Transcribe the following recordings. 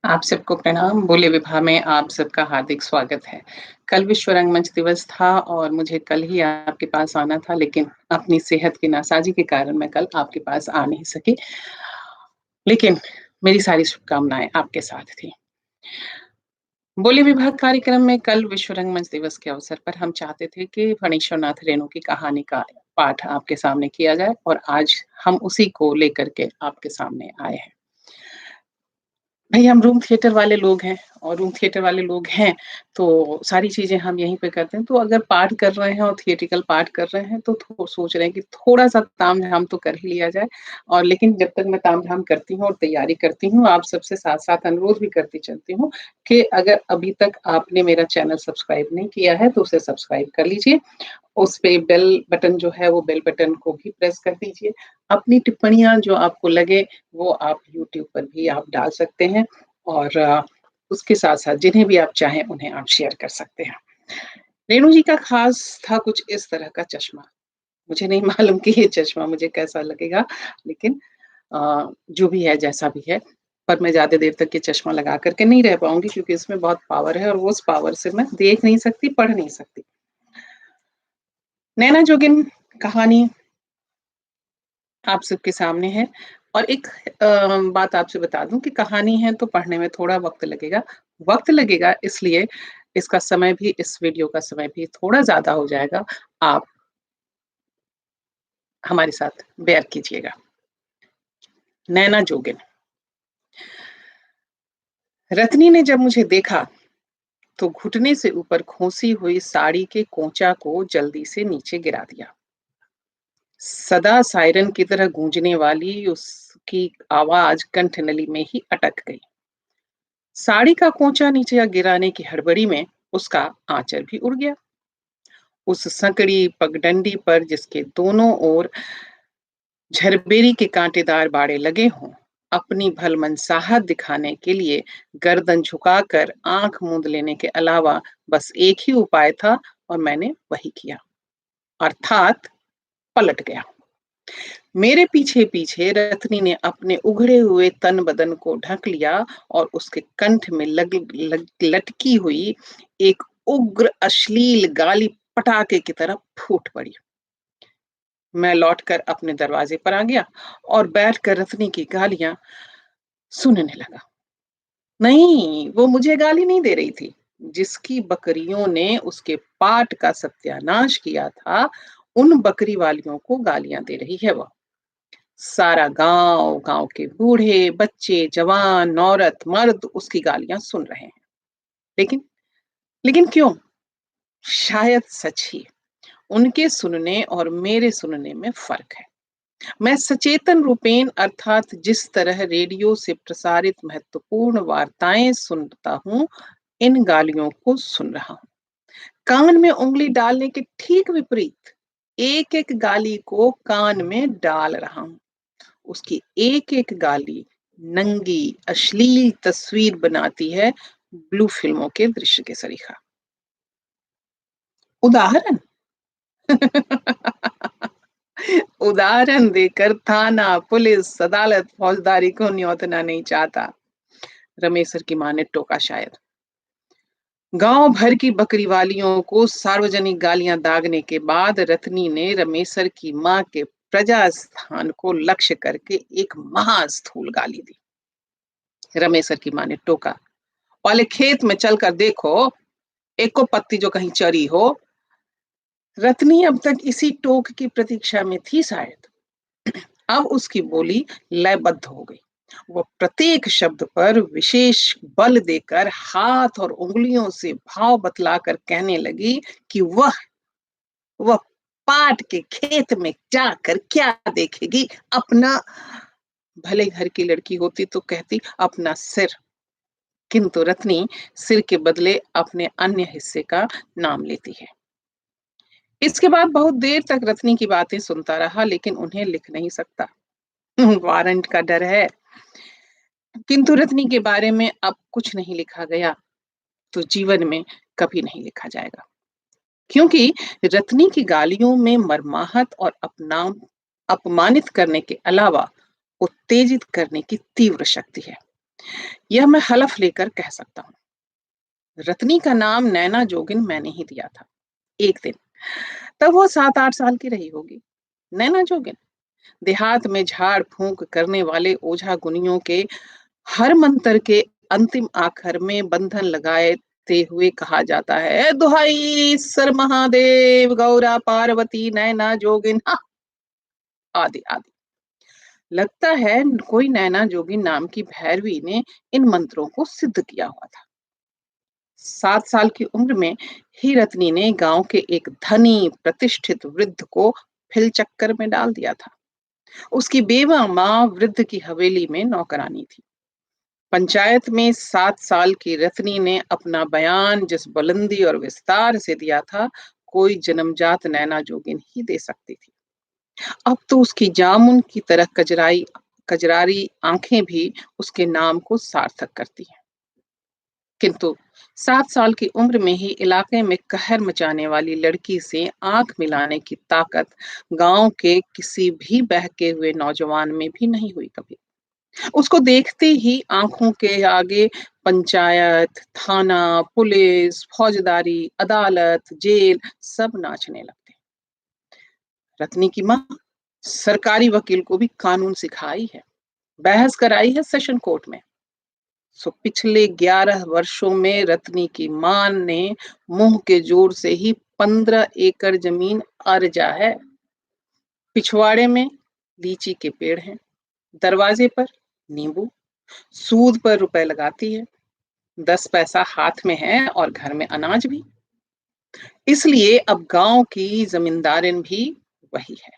आप सबको प्रणाम। बोले विभा में आप सबका हार्दिक स्वागत है। कल विश्व रंगमंच दिवस था और मुझे कल ही आपके पास आना था, लेकिन अपनी सेहत की नासाज़ी के कारण मैं कल आपके पास आ नहीं सकी। लेकिन मेरी सारी शुभकामनाएँ आपके साथ थी। बोली विभाग कार्यक्रम में कल विश्व रंगमंच दिवस के अवसर पर हम चाहते थे कि फणीश्वरनाथ रेणु की कहानी का पाठ आपके सामने किया जाए और आज हम उसी को लेकर के आपके सामने आए हैं। भई हम रूम थिएटर वाले लोग हैं और रूम थिएटर वाले लोग हैं, तो सारी चीज़ें हम यहीं पे करते हैं। तो अगर पाठ कर रहे हैं और थिएट्रिकल पाठ कर रहे हैं, तो सोच रहे हैं कि थोड़ा-सा तामझाम तो कर ही लिया जाए और लेकिन जब तक मैं तामझाम करती हूँ और तैयारी करती हूँ, आप सबसे साथ-साथ अनुरोध भी करती चलती हूँ कि अगर अभी तक आपने मेरा चैनल सब्सक्राइब नहीं किया है, तो उसे सब्सक्राइब कर लीजिए। उस पे बेल बटन जो है वो बेल बटन को भी प्रेस कर दीजिए। अपनी टिप्पणियाँ जो आपको लगे वो आप यूट्यूब पर भी आप डाल सकते हैं और उसके साथ-साथ जिन्हें भी आप चाहें उन्हें आप शेयर कर सकते हैं। रेणु जी का ख़ास था कुछ इस तरह का चश्मा। मुझे नहीं मालूम कि ये चश्मा मुझे कैसा लगेगा, लेकिन जो भी है जैसा भी है, पर मैं ज़्यादा देर तक ये चश्मा लगा कर के नहीं रह पाऊँगी क्योंकि इसमें बहुत पावर है और वो उस पावर से मैं देख नहीं सकती, पढ़ नहीं सकती। नैना जोगिन कहानी आप सबके सामने है और एक बात आपसे बता दूँ कि कहानी है तो पढ़ने में थोड़ा वक़्त लगेगा। वक़्त लगेगा इसलिए इसका समय भी इस वीडियो का समय भी थोड़ा ज़्यादा हो जाएगा। आप हमारे साथ बेयर कीजिएगा। नैना जोगिन। रतनी ने जब मुझे देखा तो घुटने से ऊपर खोसी हुई साड़ी के कोंचा को जल्दी से नीचे गिरा दिया। सदा सायरन की तरह गूंजने वाली उसकी आवाज़ कंठनली में ही अटक गई। साड़ी का कोंचा नीचे गिराने की हड़बड़ी में उसका आंचल भी उड़ गया। उस संकड़ी पगडंडी पर जिसके दोनों ओर झरबेरी के कांटेदार बाड़े लगे हों, अपनी भलमनसाहत दिखाने के लिए गर्दन झुकाकर आंख मूंद लेने के अलावा बस एक ही उपाय था और मैंने वही किया, अर्थात पलट गया। मेरे पीछे-पीछे रथनी ने अपने उघड़े हुए तन बदन को ढक लिया और उसके कंठ में लग लग लटकी हुई एक उग्र अश्लील गाली पटाखे की तरह फूट पड़ी। मैं लौटकर अपने दरवाजे पर आ गया और बैठकर रथनी की गालियां सुनने लगा। नहीं, वो मुझे गाली नहीं दे रही थी। जिसकी बकरियों ने उसके पाट का सत्यानाश किया था, उन बकरी वालियों को गालियां दे रही है वह। सारा गाँव, गाँव के बूढ़े, बच्चे, जवान, औरत, मर्द उसकी गालियाँ सुन रहे हैं। लेकिन लेकिन क्यों? शायद सच ही, उनके सुनने और मेरे सुनने में फ़र्क है। मैं सचेतन रूपेण अर्थात जिस तरह रेडियो से प्रसारित महत्वपूर्ण वार्ताएँ सुनता हूँ, इन गालियों को सुन रहा हूँ। कान में उँगली डालने के ठीक विपरीत, एक-एक गाली को कान में डाल रहा हूँ। उसकी एक-एक गाली नंगी, अश्लील तस्वीर बनाती है ब्लू फ़िल्मों के दृश्य के सरीखा। उदाहरण? उदाहरण देकर थाना, पुलिस, अदालत, फौजदारी को न्योतना नहीं चाहता। रमेसर की माँ ने टोका शायद। गांव भर की बकरीवालियों को सार्वजनिक गालियां दागने के बाद रतनी ने रमेसर की माँ के प्रजा स्थान को लक्ष्य करके एक महास्थूल गाली दी। रमेसर की माँ ने टोका, "पहले खेत में चलकर देखो, एको पत्ती जो कहीं चरी हो।" रतनी अब तक इसी टोक की प्रतीक्षा में थी शायद। अब उसकी बोली लयबद्ध हो गई। वो प्रत्येक शब्द पर विशेष बल देकर हाथ और उंगलियों से भाव बतलाकर कहने लगी कि वह पाट के खेत में जाकर क्या देखेगी, अपना भले घर की लड़की होती तो कहती अपना सिर, किंतु रत्नी सिर के बदले अपने अन्य हिस्से का नाम लेती है। इसके बाद बहुत देर तक रत्नी की बातें सुनता रहा लेकिन उन्हें लिख नहीं सकता। वारंट का डर है। किंतु रत्नी के बारे में अब कुछ नहीं लिखा गया तो जीवन में कभी नहीं लिखा जाएगा। क्योंकि रत्नी की गालियों में मर्माहत और अपना अपमानित करने के अलावा उत्तेजित करने की तीव्र शक्ति है। यह मैं हलफ लेकर कह सकता हूँ। रत्नी का नाम नैना जोगिन मैंने ही दिया था। एक दिन, तब वो 7-8 साल की रही होगी। नैना जोगिन, देहात में झाड़-फूँक करने वाले ओझा गुनियों के हर मंत्र के अंतिम आखर में बंधन लगाते हुए कहा जाता है, दुहाई सर महादेव, गौरा पार्वती, नैना जोगिन, आदि आदि। लगता है कोई नैना जोगिन नाम की भैरवी ने इन मंत्रों को सिद्ध किया हुआ था। 7 साल की उम्र में ही रत्नी ने गांव के एक धनी प्रतिष्ठित वृद्ध को फिल चक्कर में डाल दिया था। उसकी बेवा माँ वृद्ध की हवेली में नौकरानी थी। पंचायत में 7 साल की रत्नी ने अपना बयान जिस बुलंदी और विस्तार से दिया था, कोई जन्मजात नैना जोगिन ही दे सकती थी। अब तो उसकी जामुन की तरह कजरारी आंखें भी उसके नाम को सार्थक करती हैं। किंतु 7 साल की उम्र में ही इलाके में कहर मचाने वाली लड़की से आंख मिलाने की ताकत गांव के किसी भी बहके हुए नौजवान में भी नहीं हुई कभी। उसको देखते ही आंखों के आगे पंचायत, थाना, पुलिस, फौजदारी, अदालत, जेल सब नाचने लगते। रत्नी की माँ सरकारी वकील को भी कानून सिखाई है, बहस कराई है सेशन कोर्ट में। सो पिछले 11 वर्षों में रत्नी की मां ने मुंह के जोर से ही 15 एकड़ जमीन अर्जा है। पिछवाड़े में लीची के पेड़ हैं, दरवाजे पर नींबू, सूद पर रुपए लगाती है, 10 पैसा हाथ में है और घर में अनाज भी। इसलिए अब गांव की जमींदारिन भी वही है।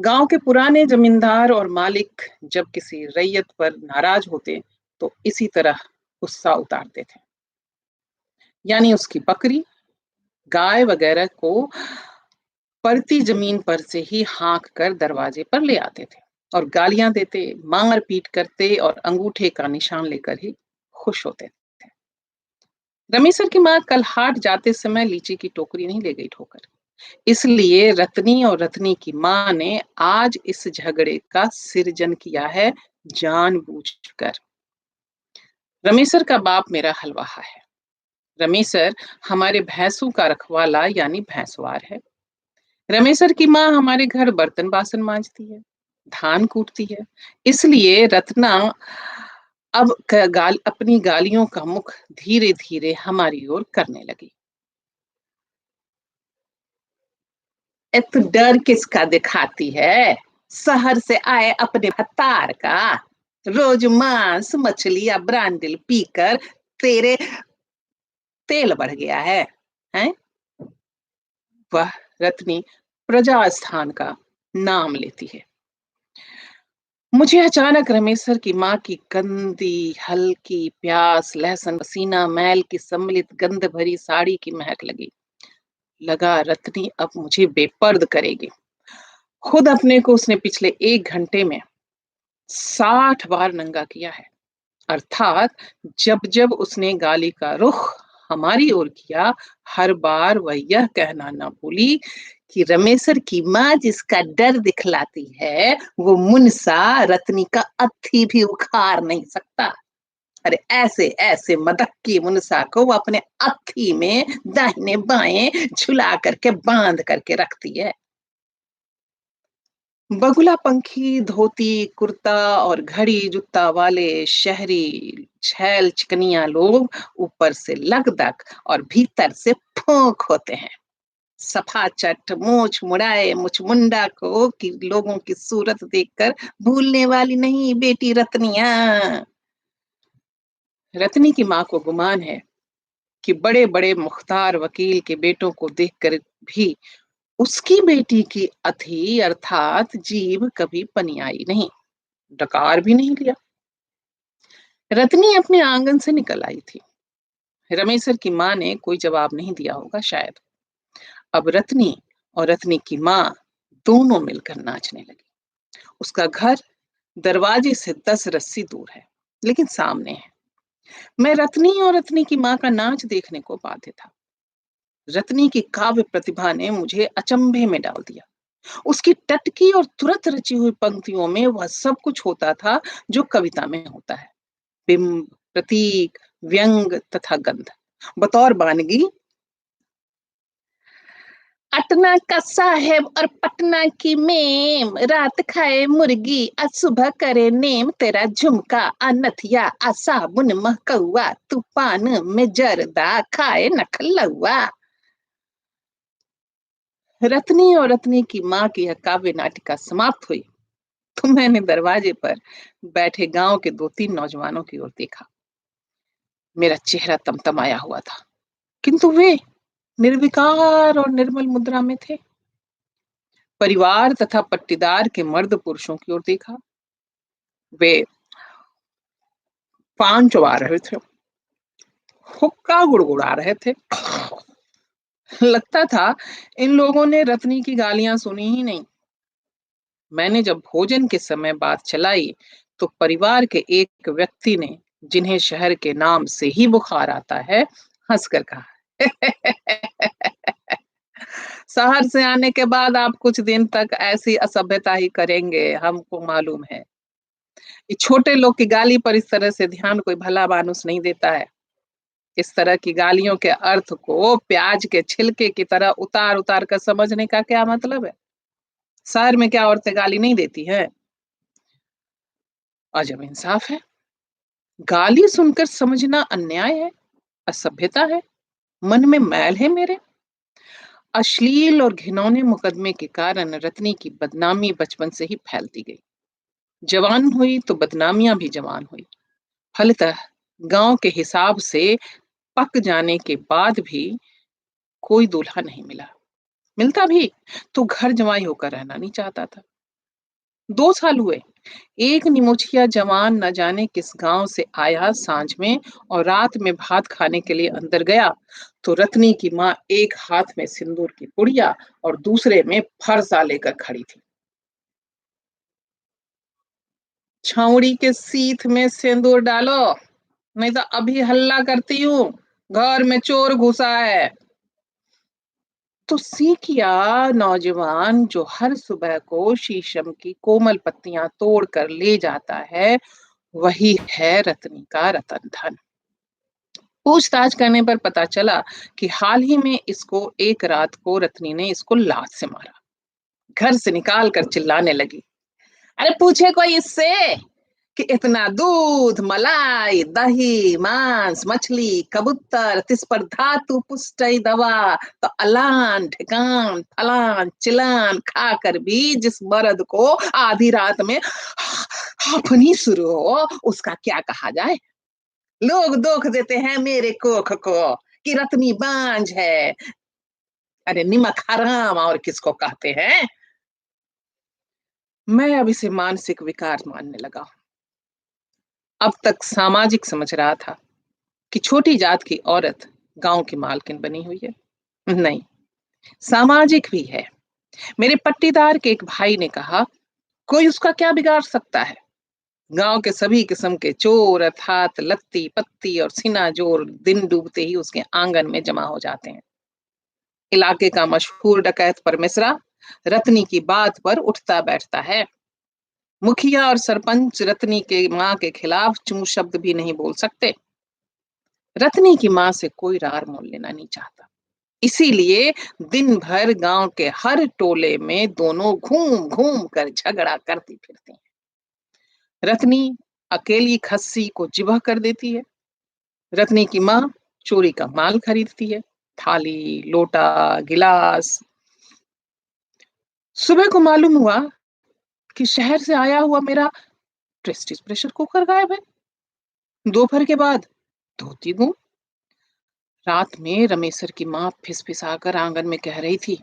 गांव के पुराने जमींदार और मालिक जब किसी रैयत पर नाराज होते तो इसी तरह गुस्सा उतारते थे। यानी उसकी बकरी, गाय वगैरह को पड़ती जमीन पर से ही हाँक कर दरवाजे पर ले आते थे और गालियां देते, मार पीट करते और अंगूठे का निशान लेकर ही खुश होते थे। रमेशर की माँ कल हाट जाते समय लीची की टोकरी नहीं ले गई ठोकर। इसलिए रत्नी और रत्नी की माँ ने आज इस झगड़े का सृजन किया है, जानबूझकर। रमेशर का बाप मेरा हलवाहा है। रमेशर हमारे भैंसों का रखवाला यानी भैंसवार है। रमेशर की माँ हमारे घर बर्तन बासन मांजती है, धान कूटती है। इसलिए रत्ना अब अपनी गालियों का मुख धीरे धीरे हमारी ओर करने लगी। ए तू डर किसका दिखाती है? शहर से आए अपने भत्तार का। रोज मांस मछली या ब्रांडिल पीकर तेरे तेल बढ़ गया है, हैं? वह रत्नी प्रजा स्थान का नाम लेती है। मुझे अचानक रमेशर की माँ की गंदी, हल्की, प्यास, लहसुन, पसीना, मैल की सम्मिलित गंध भरी साड़ी की महक लगी। लगा रत्नी अब मुझे बेपर्द करेगी। खुद अपने को उसने पिछले 1 घंटे में 60 बार नंगा किया है। अर्थात जब जब उसने गाली का रुख हमारी ओर किया, हर बार वह यह कहना न भूली कि रमेशर की माँ जिसका डर दिखलाती है, वो मुनसा रत्नी का अत्थी भी उखाड़ नहीं सकता। अरे ऐसे ऐसे मदक्की मुनसा को वो अपने अत्थी में दाहिने बाएं झुला करके बांध करके रखती है। बगुला पंखी, धोती, कुर्ता और घड़ी जूता वाले शहरी छैल चिकनिया लोग ऊपर से लगदक और भीतर से फोंक होते हैं। सफा चट, मूछ मुड़ाए मुचमुंडा को कि लोगों की सूरत देखकर भूलने वाली नहीं बेटी रत्निया। रत्नी की माँ को गुमान है कि बड़े बड़े मुख्तार वकील के बेटों को देखकर भी उसकी बेटी की अथी अर्थात जीभ कभी पनियाई नहीं, डकार भी नहीं लिया। रत्नी अपने आंगन से निकल आई थी। रमेशर की माँ ने कोई जवाब नहीं दिया होगा शायद। अब रत्नी और रत्नी की माँ दोनों मिलकर नाचने लगी। उसका घर दरवाजे से 10 रस्सी दूर है, लेकिन सामने है। मैं रत्नी और रत्नी की माँ का नाच देखने को बाध्य था। रत्नी की काव्य प्रतिभा ने मुझे अचंभे में डाल दिया। उसकी टटकी और तुरंत रची हुई पंक्तियों में वह सब कुछ होता था जो कविता में होता है। बिंब, प्रतीक, व्यंग तथा गंध। बतौर बानगी, अटना का साहेब और पटना की मेम, रात खाए मुर्गी आज सुबह करे नेम, तेरा झुमका अनथिया आ साबुन महकौआ, तूफान में जरदा खाए नखलौआ। रत्नी और रत्नी की माँ की यह काव्य नाटिका समाप्त हुई तो मैंने दरवाजे पर बैठे गांव के 2-3 नौजवानों की ओर देखा। मेरा चेहरा तमतमाया हुआ था, किंतु वे निर्विकार और निर्मल मुद्रा में थे। परिवार तथा पट्टीदार के मर्द पुरुषों की ओर देखा। वे पान चबा रहे थे, हुक्का गुड़गुड़ा रहे थे। लगता था इन लोगों ने रत्नी की गालियां सुनी ही नहीं। मैंने जब भोजन के समय बात चलाई तो परिवार के एक व्यक्ति ने, जिन्हें शहर के नाम से ही बुखार आता है, हंसकर कहा, शहर से आने के बाद आप कुछ दिन तक ऐसी असभ्यता ही करेंगे, हमको मालूम है। ये छोटे लोग की गाली पर इस तरह से ध्यान कोई भला मानुस नहीं देता है। इस तरह की गालियों के अर्थ को प्याज के छिलके की तरह उतार उतार कर समझने का क्या मतलब है? शहर में क्या औरतें गाली नहीं देती हैं? अजब इंसाफ है। गाली सुनकर समझना अन्याय है, असभ्यता है, मन में मैल है मेरे। अश्लील और घिनौने मुकदमे के कारण रत्नी की बदनामी बचपन से ही फैलती गई। जवान हुई तो बदनामियां भी जवान हुई। फलतः गांव के हिसाब से पक जाने के बाद भी कोई दूल्हा नहीं मिला। मिलता भी तो घर जमाई होकर रहना नहीं चाहता था। 2 साल हुए, एक निमोछिया जवान न जाने किस गांव से आया सांझ में और रात में भात खाने के लिए अंदर गया तो रत्नी की माँ एक हाथ में सिंदूर की पुड़िया और दूसरे में फरसा लेकर खड़ी थी। छाउड़ी के सीथ में सिंदूर डालो, नहीं तो अभी हल्ला करती हूँ, घर में चोर घुसा है। तो सीखिया नौजवान जो हर सुबह को शीशम की कोमल पत्तियां तोड़ कर ले जाता है, वही है रत्नी का रतन धन। पूछताछ करने पर पता चला कि हाल ही में इसको एक रात को रत्नी ने इसको लात से मारा। घर से निकाल कर चिल्लाने लगी, अरे पूछे कोई इससे कि इतना दूध, मलाई, दही, मांस, मछली, कबूतर, तिस पर धातु पुष्टि दवा, तो अलान ढिकान फलान चिलान खाकर भी जिस मर्द को आधी रात में हाफनी शुरू हो, उसका क्या कहा जाए। लोग दोख देते हैं मेरे कोख को कि रत्नी बांझ है। अरे निमक हराम और किसको कहते हैं। मैं अब इसे मानसिक विकार मानने लगा। अब तक सामाजिक समझ रहा था कि छोटी जात की औरत गांव की मालकिन बनी हुई है। नहीं, सामाजिक भी है। मेरे पट्टीदार के एक भाई ने कहा, कोई उसका क्या बिगाड़ सकता है। गांव के सभी किस्म के चोर अर्थात लत्ती पत्ती और सीना जोर दिन डूबते ही उसके आंगन में जमा हो जाते हैं। इलाके का मशहूर डकैत परमेसरा रत्नी की बात पर उठता बैठता है। मुखिया और सरपंच रत्नी के माँ के खिलाफ चू शब्द भी नहीं बोल सकते। रत्नी की माँ से कोई रार मोल लेना नहीं चाहता। इसीलिए दिन भर गांव के हर टोले में दोनों घूम घूम कर झगड़ा करती फिरती हैं। रत्नी अकेली खस्सी को जिबह कर देती है। रत्नी की माँ चोरी का माल खरीदती है, थाली, लोटा, गिलास। सुबह को मालूम हुआ कि शहर से आया हुआ मेरा प्रेस्टीज प्रेशर कुकर गायब है। दोपहर के बाद धोती गुम। रात में रमेशर की माँ फिसफिसाकर आंगन में कह रही थी,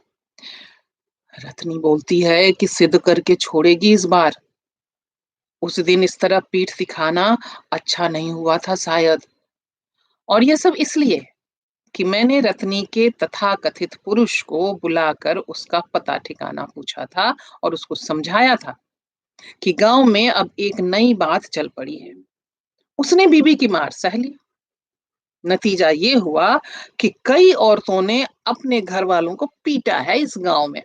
रत्नी बोलती है कि सिद्ध करके छोड़ेगी इस बार। उस दिन इस तरह पीठ दिखाना अच्छा नहीं हुआ था शायद। और यह सब इसलिए कि मैंने रत्नी के तथाकथित पुरुष को बुलाकर उसका पता ठिकाना पूछा था और उसको समझाया था कि गांव में अब एक नई बात चल पड़ी है। उसने बीबी की मार सह ली। नतीजा ये हुआ कि कई औरतों ने अपने घर वालों को पीटा है इस गांव में।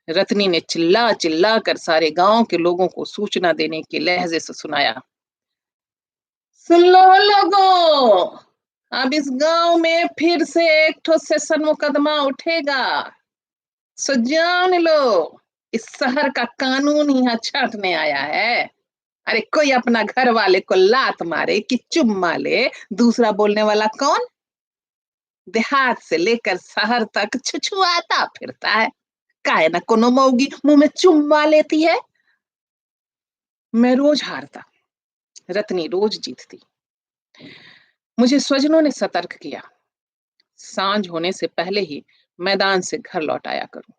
रत्नी ने चिल्ला चिल्ला कर सारे गांव के लोगों को सूचना देने के लहजे से सुनाया। सुन लो लोगों, अब इस गांव में फिर से एक ठो सेशन मुकदमा उठेगा। सो जान लो, इस शहर का कानून यहाँ छांटने आया है। अरे कोई अपना घर वाले को लात मारे कि चुम्मा ले, दूसरा बोलने वाला कौन? देहात से लेकर शहर तक छुछुआता फिरता है। काहे ना कोनो मौगी मुंह में चुम्मा लेती है। मैं रोज हारता, रत्नी रोज जीतती। मुझे स्वजनों ने सतर्क किया, सांझ होने से पहले ही मैदान से घर लौट आया करूं।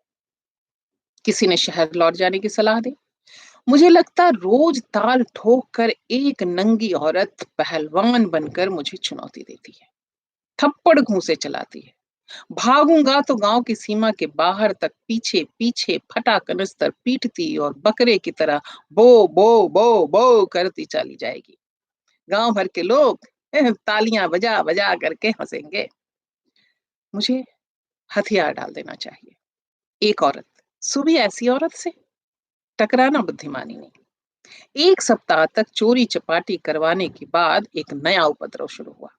किसी ने शहर लौट जाने की सलाह दी। मुझे लगता रोज ताल ठोक कर एक नंगी औरत पहलवान बनकर मुझे चुनौती देती है, थप्पड़ घूंसे चलाती है। भागूंगा तो गांव की सीमा के बाहर तक पीछे पीछे फटा कनस्तर पीटती और बकरे की तरह बो बो बो बो करती चली जाएगी। गांव भर के लोग तालियां बजा बजा करके हंसेंगे। मुझे हथियार डाल देना चाहिए। एक औरत, सुबह ऐसी औरत से टकराना बुद्धिमानी नहीं। एक सप्ताह तक चोरी चपाटी करवाने के बाद एक नया उपद्रव शुरू हुआ।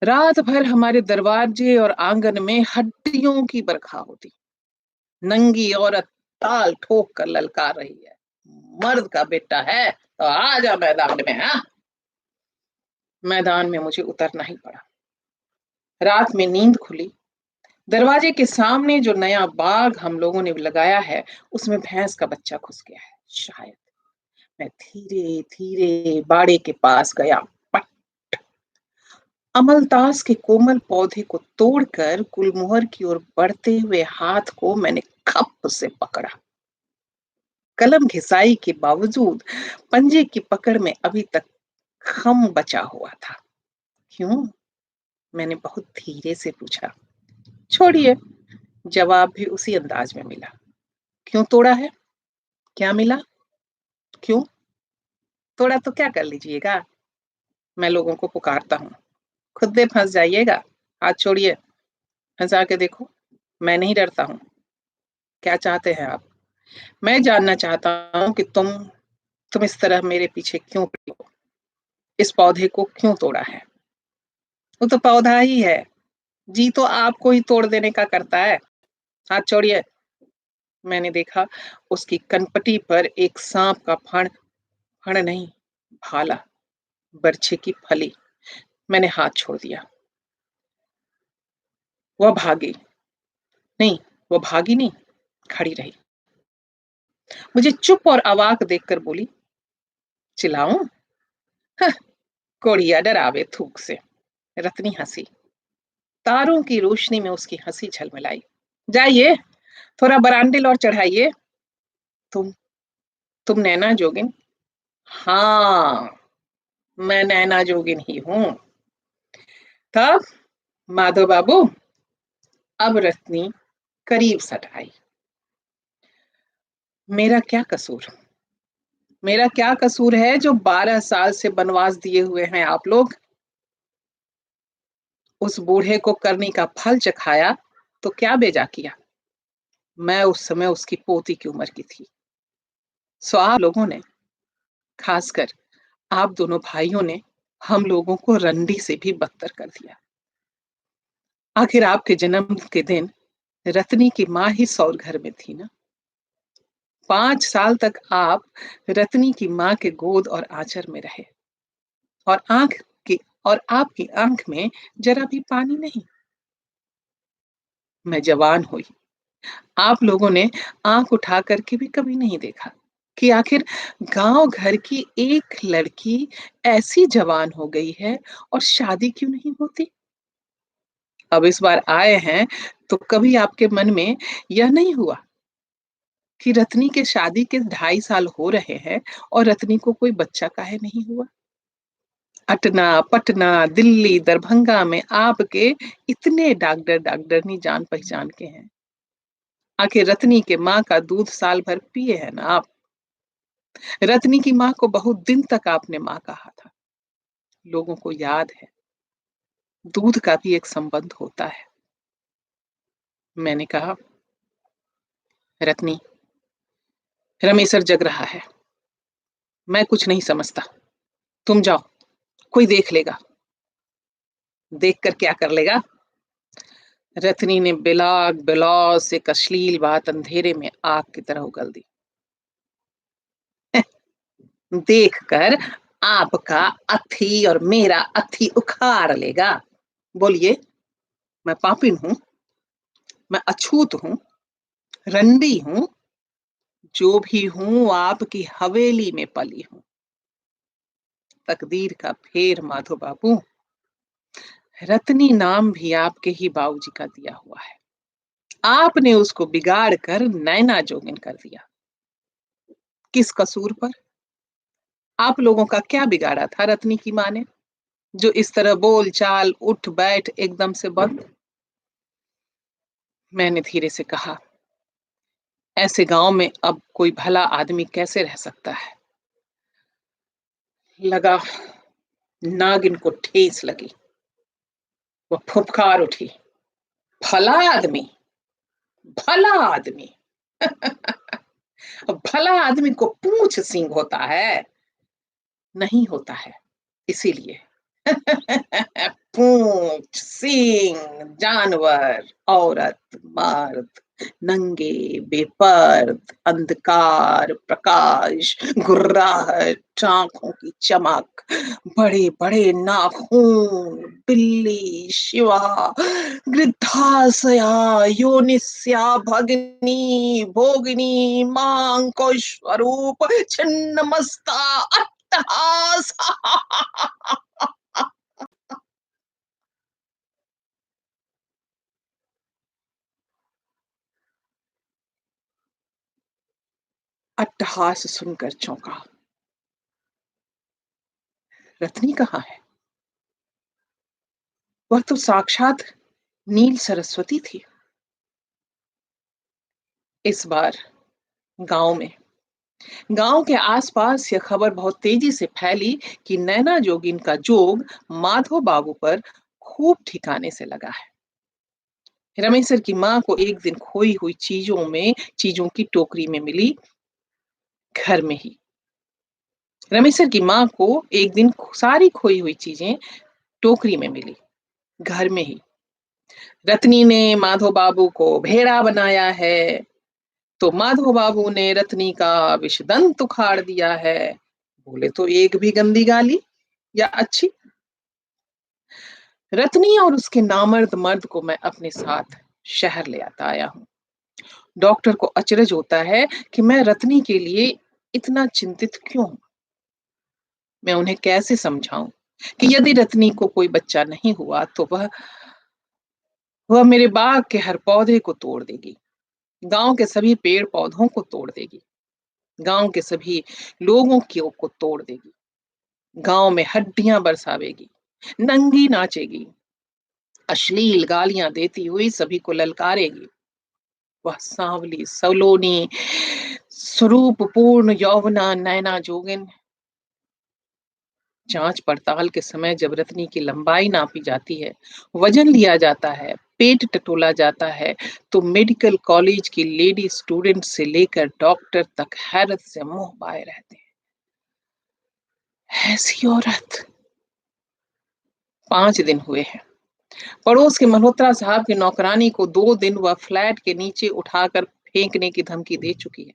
रात भर हमारे दरवाजे और आंगन में हड्डियों की बरखा होती। नंगी औरत ताल ठोक कर ललकार रही है, मर्द का बेटा है तो आ जा मैदान में। हाँ, मैदान में मुझे उतरना ही पड़ा। रात में नींद खुली। दरवाजे के सामने जो नया बाग हम लोगों ने लगाया है, उसमें भैंस का बच्चा घुस गया है शायद। मैं धीरे धीरे बाड़े के पास गया। पट! अमलतास के कोमल पौधे को तोड़कर गुलमोहर की ओर बढ़ते हुए हाथ को मैंने खप से पकड़ा। कलम घिसाई के बावजूद पंजे की पकड़ में अभी तक खम बचा हुआ था। क्यों? मैंने बहुत धीरे से पूछा। छोड़िए, जवाब भी उसी अंदाज में मिला। क्यों तोड़ा है? क्या मिला? क्यों तोड़ा? तो क्या कर लीजिएगा? मैं लोगों को पुकारता हूँ, खुद में फंस जाइएगा। हाथ छोड़िए, फंसा के देखो। मैं नहीं डरता हूँ। क्या चाहते हैं आप? मैं जानना चाहता हूँ कि तुम इस तरह मेरे पीछे क्यों पड़ी हो? इस पौधे को क्यों तोड़ा है? वो तो पौधा ही है, जी तो आपको ही तोड़ देने का करता है। हाथ छोड़िए। मैंने देखा उसकी कनपटी पर एक सांप का फण, फण नहीं, भाला, बरछे की फली। मैंने हाथ छोड़ दिया। वह भागी नहीं, वो भागी नहीं, खड़ी रही। मुझे चुप और अवाक देखकर बोली, चिल्लाऊं? हं, कोड़िया डरावे थूक से। रत्नी हंसी। तारों की रोशनी में उसकी हंसी झलमिलाई। जाइए, थोड़ा बरांडिल और चढ़ाइए। तुम तुम नैना जोगिन? हाँ, मैं नैना जोगिन ही हूं। तब माधव बाबू, अब रत्नी करीब सट आई। मेरा क्या कसूर? मेरा क्या कसूर है जो 12 साल से बनवास दिए हुए हैं आप लोग? उस बूढ़े को करनी का फल चखाया तो क्या बेजा किया? मैं उस समय उसकी पोती की उम्र की थी। सो आप लोगों ने, खासकर आप दोनों भाइयों ने, हम लोगों को रंडी से भी बदतर कर दिया। आखिर आपके जन्म के दिन रत्नी की माँ ही सौर घर में थी ना। 5 साल तक आप रत्नी की माँ के गोद और आंचल में रहे, और आंख की और आपकी आंख में जरा भी पानी नहीं। मैं जवान हुई, आप लोगों ने आंख उठा करके भी कभी नहीं देखा कि आखिर गांव घर की एक लड़की ऐसी जवान हो गई है और शादी क्यों नहीं होती। अब इस बार आए हैं तो कभी आपके मन में यह नहीं हुआ कि रत्नी के शादी के 2.5 साल हो रहे हैं और रत्नी को कोई बच्चा काहे नहीं हुआ? अटना, पटना, दिल्ली, दरभंगा में आपके इतने डॉक्टर डॉक्टरनी जान पहचान के हैं। आखिर रत्नी के माँ का दूध साल भर पिए हैं ना आप। रत्नी की माँ को बहुत दिन तक आपने माँ कहा था। लोगों को याद है, दूध का भी एक संबंध होता है। मैंने कहा, रत्नी, रमेसर जग रहा है। मैं कुछ नहीं समझता। तुम जाओ, कोई देख लेगा। देख कर क्या कर लेगा? रत्नी ने बिलाग बिलौज से एक अश्लील बात अंधेरे में आग की तरह उगल दी। देखकर आपका अथी और मेरा अथी उखाड़ लेगा। बोलिए, मैं पापिन हूं, मैं अछूत हूं, रंडी हूं, जो भी हूं आपकी हवेली में पली हूं। तकदीर का फेर माधो बाबू, रत्नी नाम भी आपके ही बाबूजी का दिया हुआ है। आपने उसको बिगाड़ कर नैना जोगिन कर दिया। किस कसूर पर? आप लोगों का क्या बिगाड़ा था रत्नी की माँ ने, जो इस तरह बोल चाल उठ बैठ एकदम से बंद? मैंने धीरे से कहा, ऐसे गांव में अब कोई भला आदमी कैसे रह सकता है? लगा नागिन को ठेस लगी। वो फुफकार उठी। भला आदमी, भला आदमी। भला आदमी को पूंछ सींग होता है? नहीं होता है, इसीलिए। पूंछ सींग जानवर, औरत मर्द, नंगे बेपर्द, अंधकार प्रकाश, गुर्राहट, आंखों की चमक, बड़े बड़े नाखून, बिल्ली शिवा, गृद्धाशया, योनिस्या, भगनी भोगिनी, मां को स्वरूप, छिन्न मस्ता, अट्टहास। अट्टहास सुनकर चौंका। रत्नी कहाँ है? वह तो साक्षात नील सरस्वती थी। इस बार गांव में, गांव के आसपास यह खबर बहुत तेजी से फैली कि नैना जोगिन का जोग माधो बाबू पर खूब ठिकाने से लगा है। रमेशर की मां को एक दिन खोई हुई चीजों की टोकरी में मिली, घर में ही। रमेशर की मां को एक दिन सारी खोई हुई चीजें टोकरी में मिली, घर में ही। रत्नी ने माधो बाबू को भेड़ा बनाया है, तो माधो बाबू ने रत्नी का विषदंत उखाड़ दिया है। बोले तो एक भी गंदी गाली या अच्छी? रत्नी और उसके नामर्द मर्द को मैं अपने साथ शहर ले आता आया हूं। डॉक्टर को अचरज होता है कि मैं रत्नी के लिए इतना चिंतित क्यों हूं। मैं उन्हें कैसे समझाऊं कि यदि रत्नी को कोई बच्चा नहीं हुआ तो वह मेरे बाग के हर पौधे को तोड़ देगी, गांव के सभी पेड़ पौधों को तोड़ देगी, गांव के सभी लोगों को तोड़ देगी, गांव में हड्डियां बरसावेगी, नंगी नाचेगी, अश्लील गालियां देती हुई सभी को ललकारेगी। वह सांवली सलोनी स्वरूप पूर्ण यौवना नैना जोगिन। जांच पड़ताल के समय जब रत्नी की लंबाई नापी जाती है, वजन लिया जाता है, पेट टटोला जाता है, तो मेडिकल कॉलेज की लेडी स्टूडेंट से लेकर डॉक्टर तक हैरत से मुंह बाए रहते हैं। ऐसी औरत! 5 दिन हुए हैं। पड़ोस के मल्होत्रा साहब की नौकरानी को 2 दिन वह फ्लैट के नीचे उठाकर फेंकने की धमकी दे चुकी है।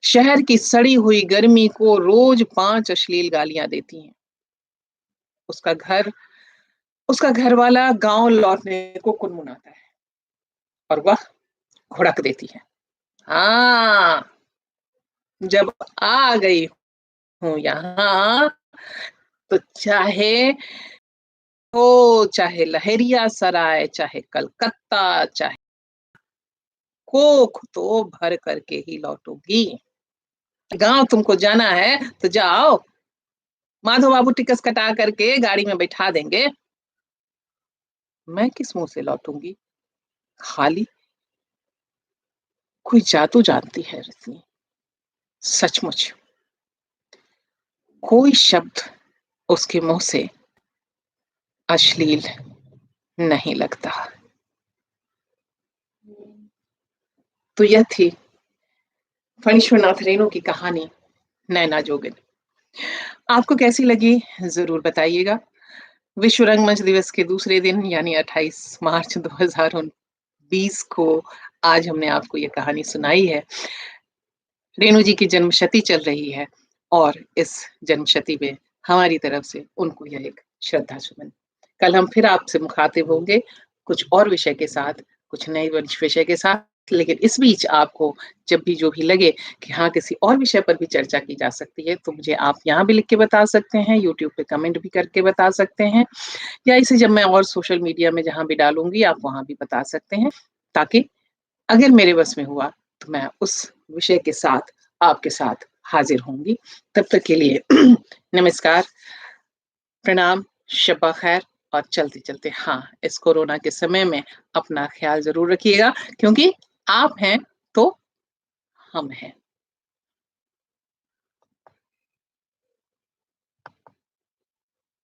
शहर की सड़ी हुई गर्मी को रोज 5 अश्लील गालियां देती हैं। उसका घर उसका घरवाला गांव लौटने को कुनमुनाता है और वह घुड़क देती है। हाँ, जब आ गई हूं यहाँ, तो चाहे लहेरिया सराय, चाहे कलकत्ता, चाहे कोख तो भर करके ही लौटूंगी। गांव तुमको जाना है तो जाओ, माधो बाबू टिकस कटा करके गाड़ी में बैठा देंगे। मैं किस मुंह से लौटूंगी? खाली? कोई जादू जानती है रजनी, सचमुच। कोई शब्द उसके मुंह से अश्लील नहीं लगता। तो यह थी फणीश्वरनाथ रेणु की कहानी नैना जोगिन। आपको कैसी लगी ज़रूर बताइएगा। विश्व रंगमंच दिवस के दूसरे दिन यानी 28 मार्च 2020 को आज हमने आपको ये कहानी सुनाई है। रेणु जी की जन्मशती चल रही है और इस जन्मशती पे हमारी तरफ से उनको यह एक श्रद्धा सुमन। कल हम फिर आपसे मुखातिब होंगे कुछ और विषय के साथ, कुछ नए विषय के साथ। लेकिन इस बीच आपको जब भी जो भी लगे कि हाँ, किसी और विषय पर भी चर्चा की जा सकती है, तो मुझे आप यहाँ भी लिख के बता सकते हैं, यूट्यूब पे कमेंट भी करके बता सकते हैं, या इसे जब मैं और सोशल मीडिया में जहाँ भी डालूँगी, आप वहाँ भी बता सकते हैं, ताकि अगर मेरे बस में हुआ तो मैं उस विषय के साथ आपके साथ हाजिर होंगी। तब तक के लिए नमस्कार, प्रणाम, शब्बा खैर और चलते-चलते हाँ, इस कोरोना के समय में अपना ख़्याल ज़रूर रखिएगा क्योंकि आप हैं तो हम हैं।